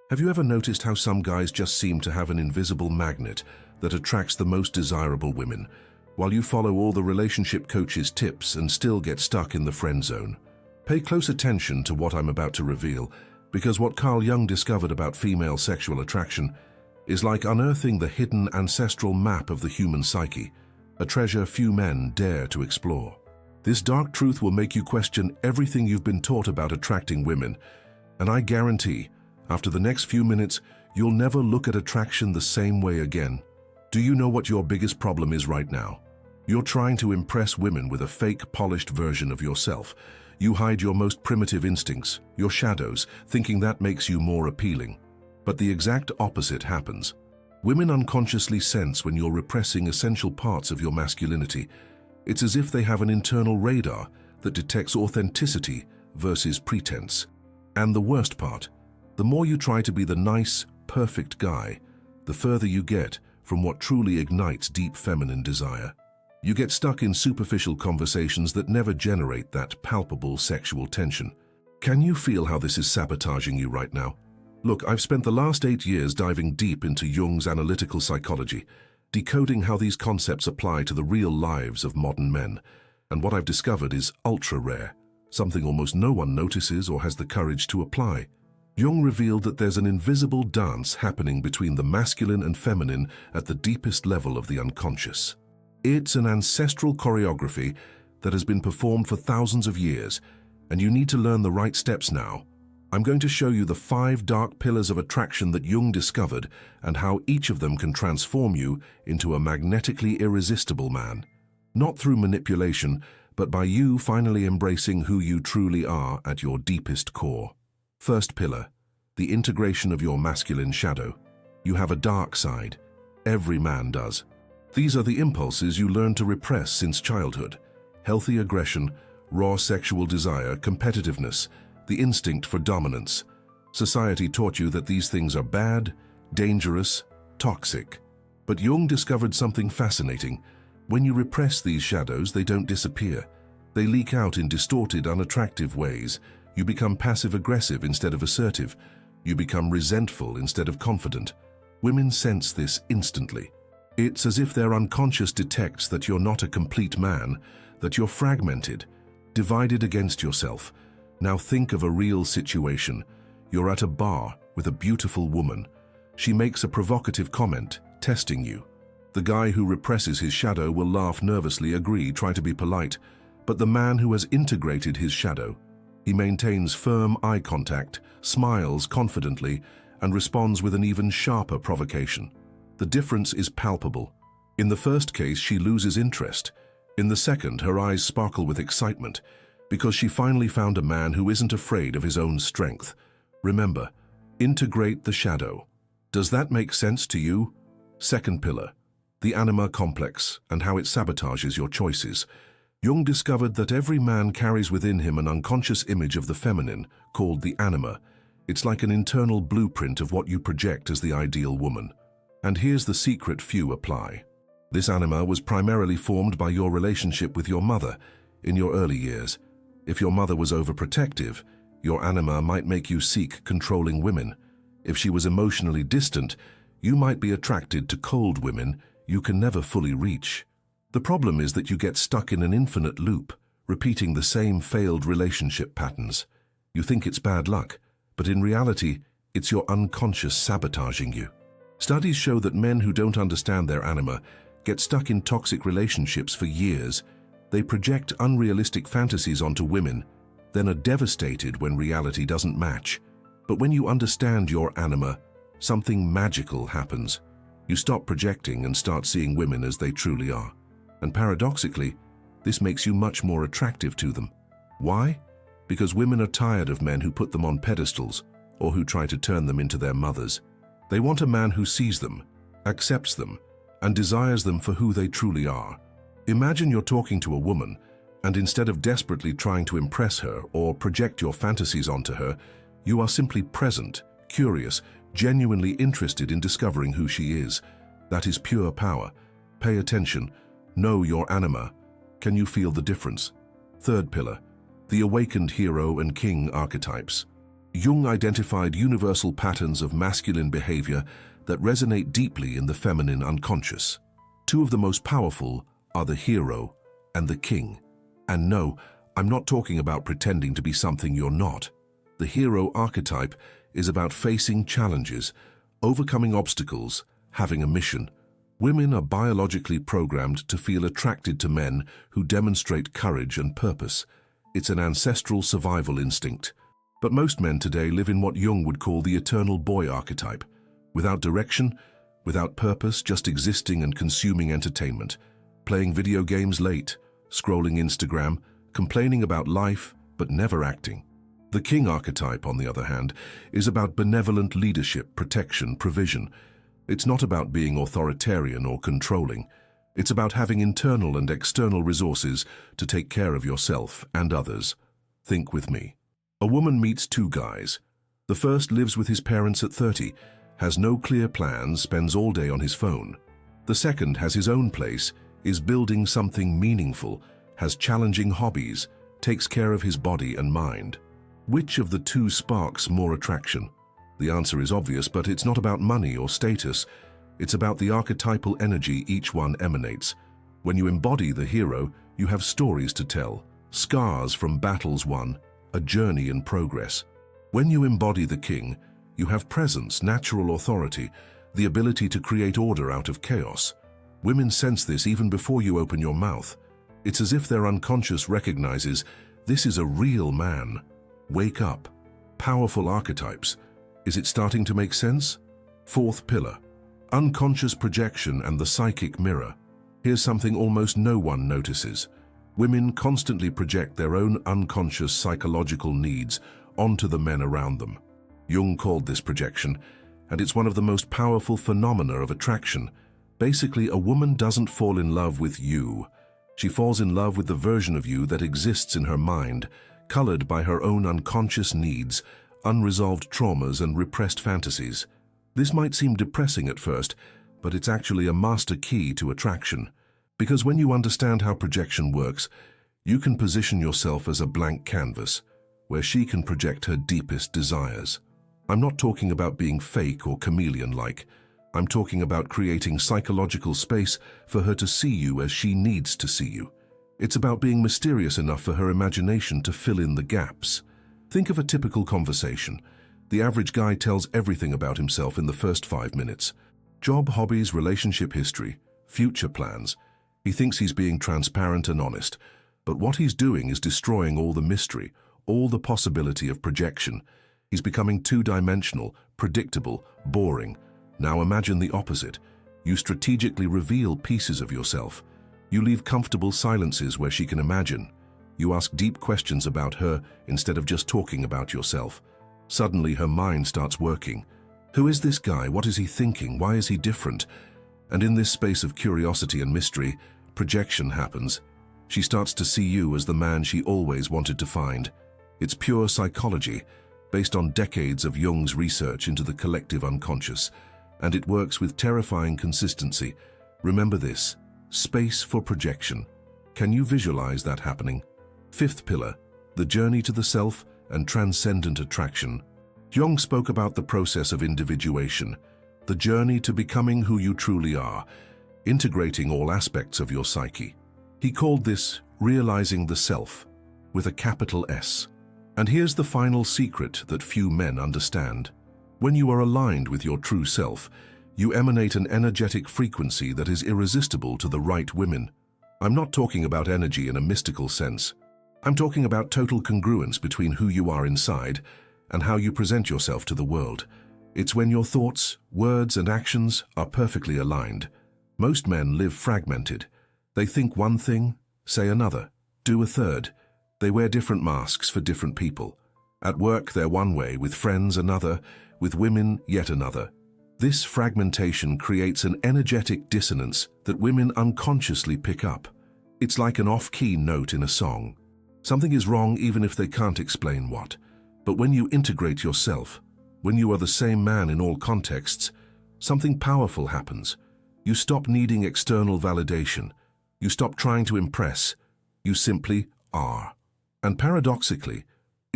Have you ever noticed how some guys just seem to have an invisible magnet that attracts the most desirable women, while you follow all the relationship coach's tips and still get stuck in the friend zone? Pay close attention to what I'm about to reveal, because what Carl Jung discovered about female sexual attraction is like unearthing the hidden ancestral map of the human psyche, a treasure few men dare to explore. This dark truth will make you question everything you've been taught about attracting women, and I guarantee, after the next few minutes, you'll never look at attraction the same way again. Do you know what your biggest problem is right now? You're trying to impress women with a fake, polished version of yourself. You hide your most primitive instincts, your shadows, thinking that makes you more appealing. But the exact opposite happens. Women unconsciously sense when you're repressing essential parts of your masculinity. It's as if they have an internal radar that detects authenticity versus pretense. And the worst part, the more you try to be the nice, perfect guy, the further you get from what truly ignites deep feminine desire. You get stuck in superficial conversations that never generate that palpable sexual tension. Can you feel how this is sabotaging you right now? Look, I've spent the last 8 years diving deep into Jung's analytical psychology, decoding how these concepts apply to the real lives of modern men. And what I've discovered is ultra rare, something almost no one notices or has the courage to apply. Jung revealed that there's an invisible dance happening between the masculine and feminine at the deepest level of the unconscious. It's an ancestral choreography that has been performed for thousands of years, and you need to learn the right steps now. I'm going to show you the 5 dark pillars of attraction that Jung discovered and how each of them can transform you into a magnetically irresistible man. Not through manipulation, but by you finally embracing who you truly are at your deepest core. First pillar, the integration of your masculine shadow. You have a dark side. Every man does. These are the impulses you learn to repress since childhood. Healthy aggression, raw sexual desire, competitiveness, the instinct for dominance. Society taught you that these things are bad, dangerous, toxic. But Jung discovered something fascinating. When you repress these shadows, they don't disappear. They leak out in distorted, unattractive ways. You become passive-aggressive instead of assertive. You become resentful instead of confident. Women sense this instantly. It's as if their unconscious detects that you're not a complete man, that you're fragmented, divided against yourself. Now think of a real situation. You're at a bar with a beautiful woman. She makes a provocative comment, testing you. The guy who represses his shadow will laugh nervously, agree, try to be polite. But the man who has integrated his shadow, he maintains firm eye contact, smiles confidently, and responds with an even sharper provocation. The difference is palpable. In the first case, she loses interest. In the second, her eyes sparkle with excitement, because she finally found a man who isn't afraid of his own strength. Remember, integrate the shadow. Does that make sense to you? Second pillar, the anima complex and how it sabotages your choices. Jung discovered that every man carries within him an unconscious image of the feminine, called the anima. It's like an internal blueprint of what you project as the ideal woman. And here's the secret few apply. This anima was primarily formed by your relationship with your mother in your early years. If your mother was overprotective, your anima might make you seek controlling women. If she was emotionally distant, you might be attracted to cold women you can never fully reach. The problem is that you get stuck in an infinite loop, repeating the same failed relationship patterns. You think it's bad luck, but in reality, it's your unconscious sabotaging you. Studies show that men who don't understand their anima get stuck in toxic relationships for years. They project unrealistic fantasies onto women, then are devastated when reality doesn't match. But when you understand your anima, something magical happens. You stop projecting and start seeing women as they truly are. And paradoxically, this makes you much more attractive to them. Why? Because women are tired of men who put them on pedestals or who try to turn them into their mothers. They want a man who sees them, accepts them, and desires them for who they truly are. Imagine you're talking to a woman, and instead of desperately trying to impress her or project your fantasies onto her, you are simply present, curious, genuinely interested in discovering who she is. That is pure power. Pay attention. Know your anima. Can you feel the difference? Third pillar, the awakened hero and king archetypes. Jung identified universal patterns of masculine behavior that resonate deeply in the feminine unconscious. Two of the most powerful are the hero and the king. And no, I'm not talking about pretending to be something you're not. The hero archetype is about facing challenges, overcoming obstacles, having a mission. Women are biologically programmed to feel attracted to men who demonstrate courage and purpose. It's an ancestral survival instinct. But most men today live in what Jung would call the eternal boy archetype, without direction, without purpose, just existing and consuming entertainment, playing video games late, scrolling Instagram, complaining about life, but never acting. The king archetype, on the other hand, is about benevolent leadership, protection, provision. It's not about being authoritarian or controlling. It's about having internal and external resources to take care of yourself and others. Think with me. A woman meets two guys. The first lives with his parents at 30, has no clear plans, spends all day on his phone. The second has his own place, is building something meaningful, has challenging hobbies, takes care of his body and mind. Which of the two sparks more attraction? The answer is obvious, but it's not about money or status. It's about the archetypal energy each one emanates. When you embody the hero, you have stories to tell, scars from battles won, a journey in progress. When you embody the king, you have presence, natural authority, the ability to create order out of chaos. Women sense this even before you open your mouth. It's as if their unconscious recognizes, this is a real man. Wake up. Powerful archetypes. Is it starting to make sense? Fourth pillar. Unconscious projection and the psychic mirror. Here's something almost no one notices. Women constantly project their own unconscious psychological needs onto the men around them. Jung called this projection, and it's one of the most powerful phenomena of attraction. Basically, a woman doesn't fall in love with you. She falls in love with the version of you that exists in her mind, colored by her own unconscious needs, unresolved traumas, and repressed fantasies. This might seem depressing at first, but it's actually a master key to attraction. Because when you understand how projection works, you can position yourself as a blank canvas, where she can project her deepest desires. I'm not talking about being fake or chameleon-like. I'm talking about creating psychological space for her to see you as she needs to see you. It's about being mysterious enough for her imagination to fill in the gaps. Think of a typical conversation. The average guy tells everything about himself in the first 5 minutes. Job, hobbies, relationship history, future plans. He thinks he's being transparent and honest, but what he's doing is destroying all the mystery, all the possibility of projection. He's becoming two-dimensional, predictable, boring. Now imagine the opposite. You strategically reveal pieces of yourself. You leave comfortable silences where she can imagine. You ask deep questions about her instead of just talking about yourself. Suddenly her mind starts working. Who is this guy? What is he thinking? Why is he different? And in this space of curiosity and mystery, projection happens. She starts to see you as the man she always wanted to find. It's pure psychology, based on decades of Jung's research into the collective unconscious, and it works with terrifying consistency. Remember this: space for projection. Can you visualize that happening? Fifth pillar, the journey to the self and transcendent attraction. Jung spoke about the process of individuation, the journey to becoming who you truly are, integrating all aspects of your psyche. He called this realizing the self, with a capital S. And here's the final secret that few men understand. When you are aligned with your true self, you emanate an energetic frequency that is irresistible to the right women. I'm not talking about energy in a mystical sense. I'm talking about total congruence between who you are inside and how you present yourself to the world. It's when your thoughts, words, and actions are perfectly aligned. Most men live fragmented. They think one thing, say another, do a third. They wear different masks for different people. At work, they're one way, with friends another, with women yet another. This fragmentation creates an energetic dissonance that women unconsciously pick up. It's like an off-key note in a song. Something is wrong even if they can't explain what. But when you integrate yourself, when you are the same man in all contexts, something powerful happens. You stop needing external validation. You stop trying to impress. You simply are. And paradoxically,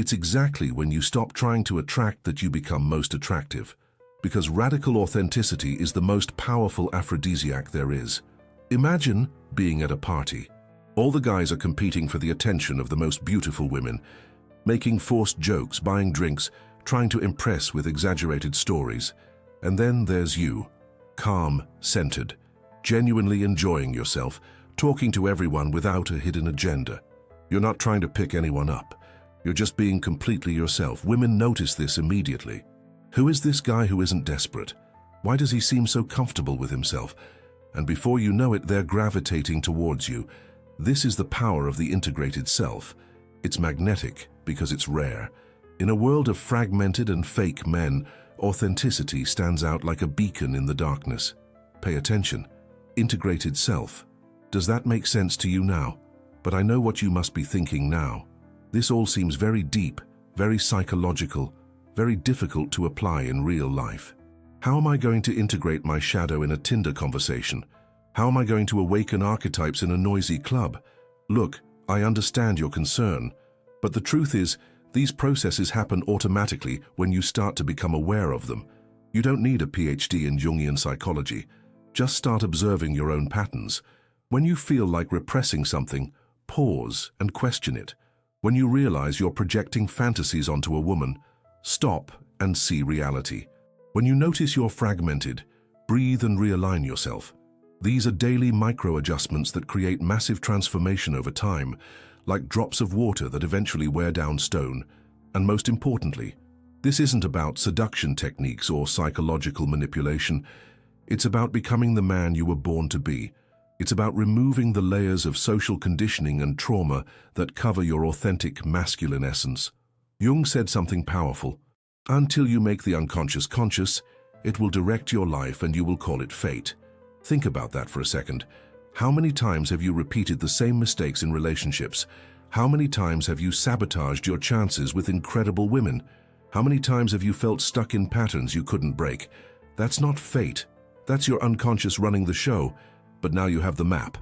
It's exactly when you stop trying to attract that you become most attractive. Because radical authenticity is the most powerful aphrodisiac there is. Imagine being at a party. All the guys are competing for the attention of the most beautiful women, making forced jokes, buying drinks, trying to impress with exaggerated stories. And then there's you, calm, centered, genuinely enjoying yourself, talking to everyone without a hidden agenda. You're not trying to pick anyone up. You're just being completely yourself. Women notice this immediately. Who is this guy who isn't desperate? Why does he seem so comfortable with himself? And before you know it, they're gravitating towards you. This is the power of the integrated self. It's magnetic because it's rare. In a world of fragmented and fake men, authenticity stands out like a beacon in the darkness. Pay attention. Integrated self. Does that make sense to you now? But I know what you must be thinking now. This all seems very deep, very psychological, very difficult to apply in real life. How am I going to integrate my shadow in a Tinder conversation? How am I going to awaken archetypes in a noisy club? Look, I understand your concern, but the truth is, these processes happen automatically when you start to become aware of them. You don't need a PhD in Jungian psychology. Just start observing your own patterns. When you feel like repressing something, pause and question it. When you realize you're projecting fantasies onto a woman, stop and see reality. When you notice you're fragmented, breathe and realign yourself. These are daily micro-adjustments that create massive transformation over time, like drops of water that eventually wear down stone. And most importantly, this isn't about seduction techniques or psychological manipulation. It's about becoming the man you were born to be. It's about removing the layers of social conditioning and trauma that cover your authentic masculine essence. Jung said something powerful. Until you make the unconscious conscious, it will direct your life and you will call it fate. Think about that for a second. How many times have you repeated the same mistakes in relationships? How many times have you sabotaged your chances with incredible women? How many times have you felt stuck in patterns you couldn't break? That's not fate. That's your unconscious running the show. But now you have the map.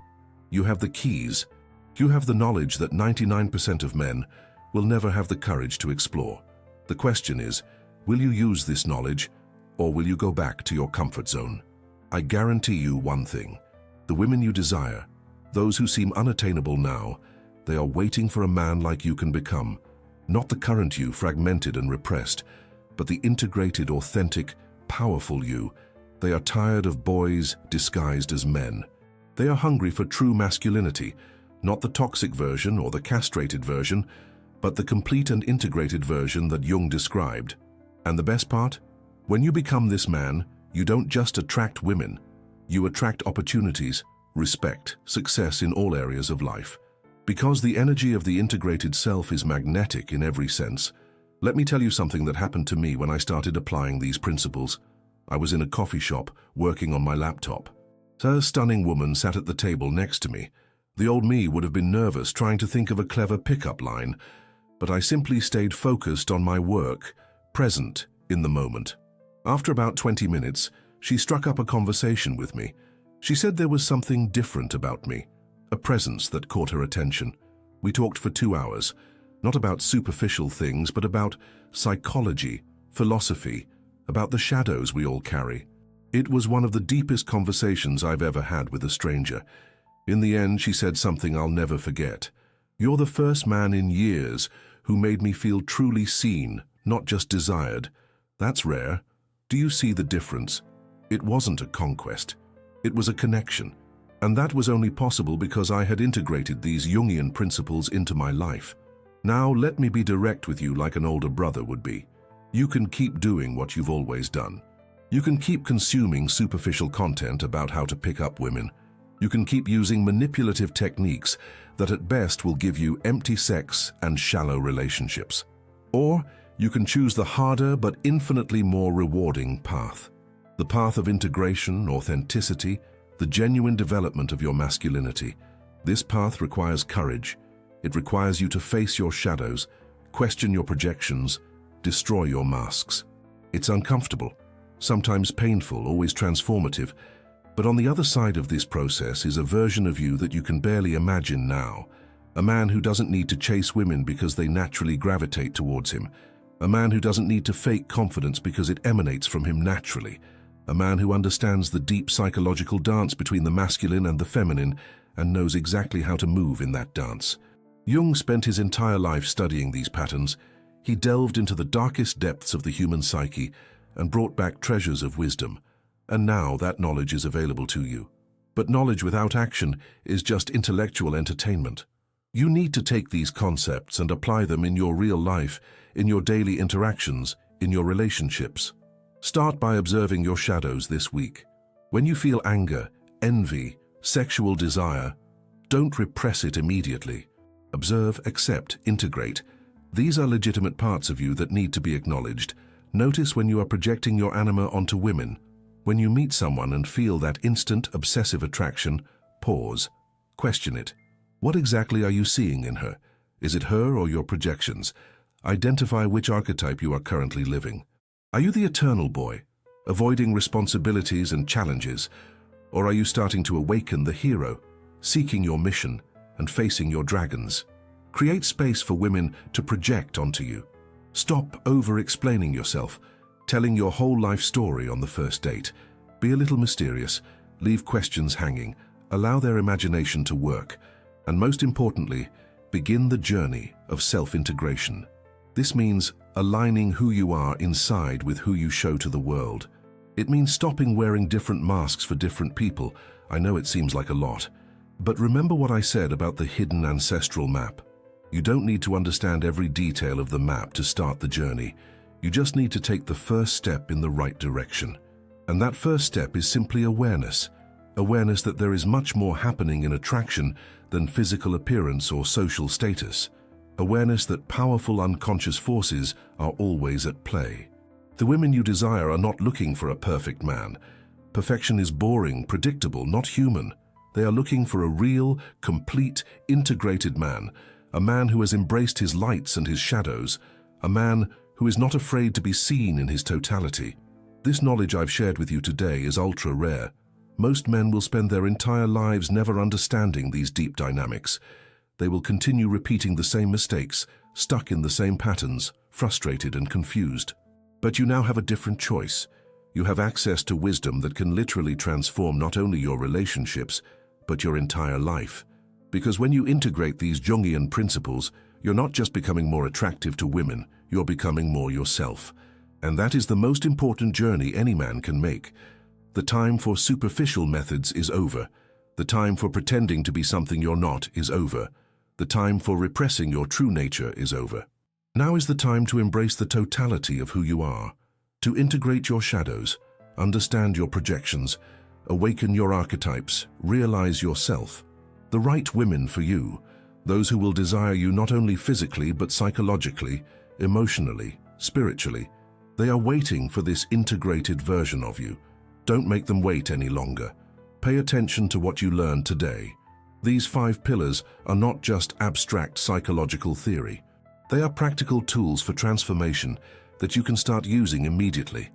You have the keys. You have the knowledge that 99% of men will never have the courage to explore. The question is, will you use this knowledge, or will you go back to your comfort zone? I guarantee you one thing. The women you desire, those who seem unattainable now, they are waiting for a man like you can become. Not the current you, fragmented and repressed, but the integrated, authentic, powerful you. They are tired of boys disguised as men. They are hungry for true masculinity, not the toxic version or the castrated version, but the complete and integrated version that Jung described. And the best part? When you become this man, you don't just attract women. You attract opportunities, respect, success in all areas of life. Because the energy of the integrated self is magnetic in every sense. Let me tell you something that happened to me when I started applying these principles. I was in a coffee shop, working on my laptop. A stunning woman sat at the table next to me. The old me would have been nervous trying to think of a clever pickup line, but I simply stayed focused on my work, present in the moment. After about 20 minutes, she struck up a conversation with me. She said there was something different about me, a presence that caught her attention. We talked for 2 hours, not about superficial things, but about psychology, philosophy, about the shadows we all carry. It was one of the deepest conversations I've ever had with a stranger. In the end, she said something I'll never forget. You're the first man in years who made me feel truly seen, not just desired. That's rare. Do you see the difference? It wasn't a conquest. It was a connection. And that was only possible because I had integrated these Jungian principles into my life. Now let me be direct with you like an older brother would be. You can keep doing what you've always done. You can keep consuming superficial content about how to pick up women. You can keep using manipulative techniques that at best will give you empty sex and shallow relationships. Or you can choose the harder but infinitely more rewarding path. The path of integration, authenticity, the genuine development of your masculinity. This path requires courage. It requires you to face your shadows, question your projections, destroy your masks. It's uncomfortable, sometimes painful, always transformative, but on the other side of this process is a version of you that you can barely imagine now, A man who doesn't need to chase women because they naturally gravitate towards him. A man who doesn't need to fake confidence because it emanates from him naturally. A man who understands the deep psychological dance between the masculine and the feminine and knows exactly how to move in that dance. Jung spent his entire life studying these patterns. He delved into the darkest depths of the human psyche and brought back treasures of wisdom. And now that knowledge is available to you. But knowledge without action is just intellectual entertainment. You need to take these concepts and apply them in your real life, in your daily interactions, in your relationships. Start by observing your shadows this week. When you feel anger, envy, sexual desire, don't repress it immediately. Observe, accept, integrate. These are legitimate parts of you that need to be acknowledged. Notice when you are projecting your anima onto women. When you meet someone and feel that instant obsessive attraction, pause. Question it. What exactly are you seeing in her? Is it her or your projections? Identify which archetype you are currently living. Are you the eternal boy, avoiding responsibilities and challenges? Or are you starting to awaken the hero, seeking your mission and facing your dragons? Create space for women to project onto you. Stop over-explaining yourself, telling your whole life story on the first date. Be a little mysterious, leave questions hanging, allow their imagination to work, and most importantly, begin the journey of self-integration. This means aligning who you are inside with who you show to the world. It means stopping wearing different masks for different people. I know it seems like a lot, but remember what I said about the hidden ancestral map. You don't need to understand every detail of the map to start the journey. You just need to take the first step in the right direction. And that first step is simply awareness. Awareness that there is much more happening in attraction than physical appearance or social status. Awareness that powerful unconscious forces are always at play. The women you desire are not looking for a perfect man. Perfection is boring, predictable, not human. They are looking for a real, complete, integrated man. A man who has embraced his lights and his shadows. A man who is not afraid to be seen in his totality. This knowledge I've shared with you today is ultra rare. Most men will spend their entire lives never understanding these deep dynamics. They will continue repeating the same mistakes, stuck in the same patterns, frustrated and confused. But you now have a different choice. You have access to wisdom that can literally transform not only your relationships, but your entire life. Because when you integrate these Jungian principles, you're not just becoming more attractive to women, you're becoming more yourself. And that is the most important journey any man can make. The time for superficial methods is over. The time for pretending to be something you're not is over. The time for repressing your true nature is over. Now is the time to embrace the totality of who you are, to integrate your shadows, understand your projections, awaken your archetypes, realize yourself. The right women for you, those who will desire you not only physically but psychologically, emotionally, spiritually, they are waiting for this integrated version of you. Don't make them wait any longer. Pay attention to what you learned today. These 5 pillars are not just abstract psychological theory. They are practical tools for transformation that you can start using immediately.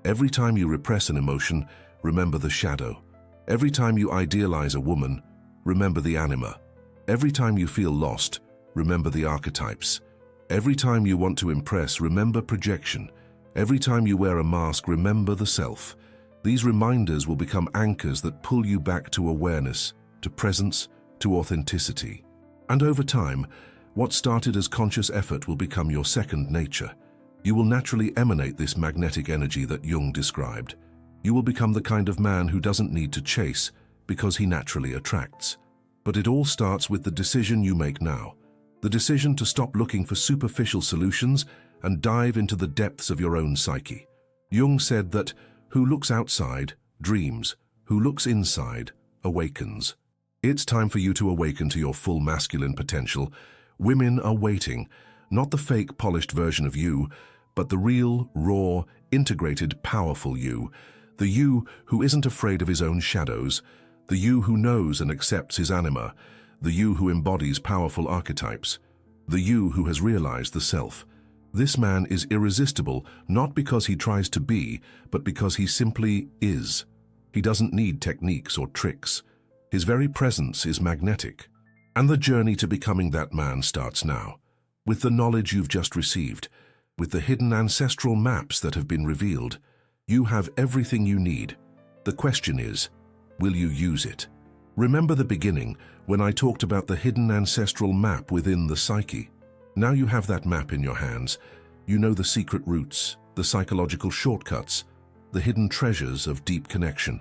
Every time you repress an emotion, remember the shadow. Every time you idealize a woman, remember the anima. Every time you feel lost, remember the archetypes. Every time you want to impress, remember projection. Every time you wear a mask, remember the self. These reminders will become anchors that pull you back to awareness, to presence, to authenticity. And over time, what started as conscious effort will become your second nature. You will naturally emanate this magnetic energy that Jung described. You will become the kind of man who doesn't need to chase because he naturally attracts. But it all starts with the decision you make now. The decision to stop looking for superficial solutions and dive into the depths of your own psyche. Jung said that who looks outside dreams, who looks inside awakens. It's time for you to awaken to your full masculine potential. Women are waiting, not the fake polished version of you, but the real, raw, integrated, powerful you. The you who isn't afraid of his own shadows. The you who knows and accepts his anima. The you who embodies powerful archetypes. The you who has realized the self. This man is irresistible, not because he tries to be, but because he simply is. He doesn't need techniques or tricks. His very presence is magnetic. And the journey to becoming that man starts now, with the knowledge you've just received, with the hidden ancestral maps that have been revealed. You have everything you need. The question is, will you use it? Remember the beginning, when I talked about the hidden ancestral map within the psyche? Now you have that map in your hands. You know the secret routes, the psychological shortcuts, the hidden treasures of deep connection.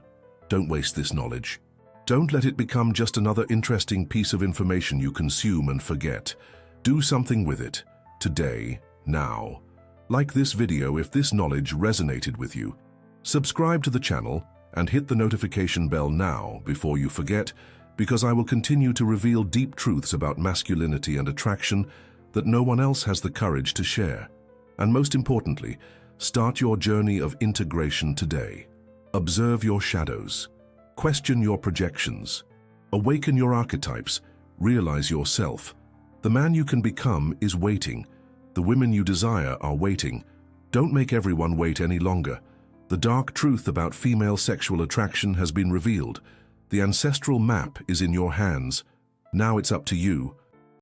Don't waste this knowledge. Don't let it become just another interesting piece of information you consume and forget. Do something with it, today, now. Like this video if this knowledge resonated with you. Subscribe to the channel and hit the notification bell now before you forget, because I will continue to reveal deep truths about masculinity and attraction that no one else has the courage to share. And most importantly, start your journey of integration today. Observe your shadows. Question your projections. Awaken your archetypes. Realize yourself. The man you can become is waiting. The women you desire are waiting. Don't make everyone wait any longer. The dark truth about female sexual attraction has been revealed. The ancestral map is in your hands. Now it's up to you.